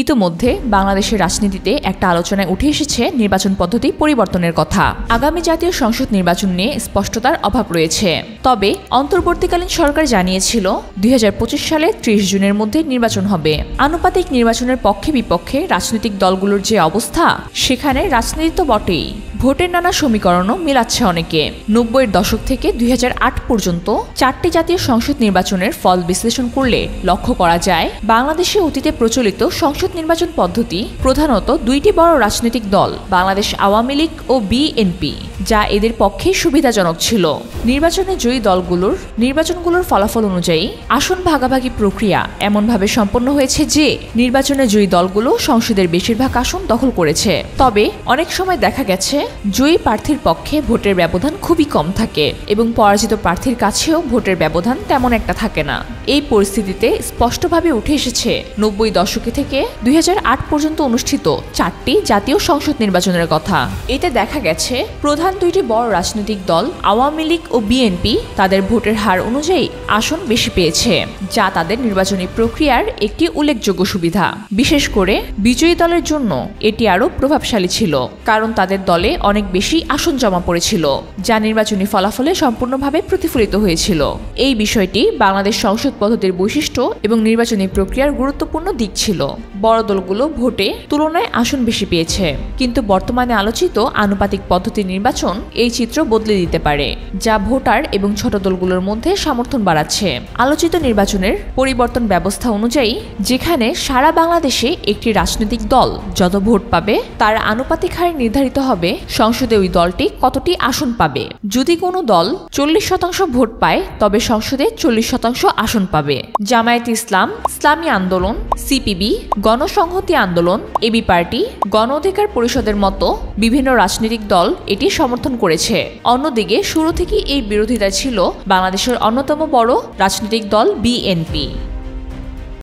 ইতোমধ্যে বাংলাদেশের রাজনীতিতে একটা আলোচনায় উঠে এসেছে নির্বাচন পদ্ধতি পরিবর্তনের কথা। আগামী জাতীয় সংসদ নির্বাচন নিয়ে স্পষ্টতার অভাব রয়েছে। তবে অন্তর্বর্তীকালীন সরকার জানিয়েছিল ২০২৫ সালে ৩০ জুনের মধ্যে নির্বাচন হবে। আনুপাতিক নির্বাচনের পক্ষে বিপক্ষে রাজনৈতিক দলগুলোর যে অবস্থা, সেখানে রাজনীতি তো বটেই, ভোটের নানা সমীকরণও মিলাচ্ছে অনেকে। ৯০-এর দশক থেকে ২০০৮ পর্যন্ত ৪টি জাতীয় সংসদ নির্বাচনের ফল বিশ্লেষণ করলে লক্ষ্য করা যায়, বাংলাদেশে অতীতে প্রচলিত সংসদ নির্বাচন পদ্ধতি প্রধানত দুইটি বড় রাজনৈতিক দল, বাংলাদেশ আওয়ামী লীগ ও বিএনপি, যা এদের পক্ষে সুবিধাজনক ছিল। নির্বাচনে জয়ী দলগুলোর নির্বাচনগুলোর ফলাফল অনুযায়ী আসন ভাগাভাগি প্রক্রিয়া এমনভাবে সম্পন্ন হয়েছে যে নির্বাচনে জয়ী দলগুলো সংসদের বেশিরভাগ আসন দখল করেছে। তবে অনেক সময় দেখা গেছে জয়ী প্রার্থীর পক্ষে ভোটের ব্যবধান খুবই কম থাকে এবং পরাজিত প্রার্থীর কাছেও ভোটের ব্যবধান তেমন একটা থাকে না। এই পরিস্থিতিতে স্পষ্টভাবে উঠে এসেছে ৯০ দশকে থেকে ২০০৮ পর্যন্ত অনুষ্ঠিত ৪টি জাতীয় সংসদ নির্বাচনের কথা। এতে দেখা গেছে প্রধান দুইটি বড় রাজনৈতিক দল আওয়ামী লীগ ও বিএনপি তাদের ভোটের হার অনুযায়ী আসন বেশি পেয়েছে, যা তাদের নির্বাচনী প্রক্রিয়ার একটি উল্লেখযোগ্য সুবিধা। বিশেষ করে বিজয়ী দলের জন্য এটি আরও প্রভাবশালী ছিল, কারণ তাদের দলে অনেক বেশি আসন জমা পড়েছিল, যা নির্বাচনী ফলাফলে সম্পূর্ণভাবে প্রতিফলিত হয়েছিল। এই বিষয়টি বাংলাদেশ সংসদ পদ্ধতির বৈশিষ্ট্য এবং নির্বাচনী প্রক্রিয়ার গুরুত্বপূর্ণ দিক ছিল। বড় দলগুলো ভোটে তুলনায় আসন বেশি পেয়েছে, কিন্তু বর্তমানে আলোচিত আনুপাতিক পদ্ধতির নির্বাচন এই চিত্র বদলে দিতে পারে, যা ভোটার এবং ছোট দলগুলোর মধ্যে সমর্থন বাড়াচ্ছে। আলোচিত নির্বাচনের পরিবর্তন ব্যবস্থা অনুযায়ী, যেখানে সারা বাংলাদেশে একটি রাজনৈতিক দল যত ভোট পাবে তার আনুপাতিক হারে নির্ধারিত হবে সংসদে ওই দলটি কতটি আসন পাবে। যদি কোনো দল ৪০% ভোট পায়, তবে সংসদে ৪০% আসন পাবে। জামায়াতে ইসলাম, ইসলামী আন্দোলন, সিপিবি, গণসংহতি আন্দোলন, এবি পার্টি, গণ অধিকার পরিষদের মতো বিভিন্ন রাজনৈতিক দল এটি সমর্থন করেছে। অন্যদিকে শুরু থেকেই এই বিরোধিতা ছিল বাংলাদেশের অন্যতম বড় রাজনৈতিক দল বিএনপি।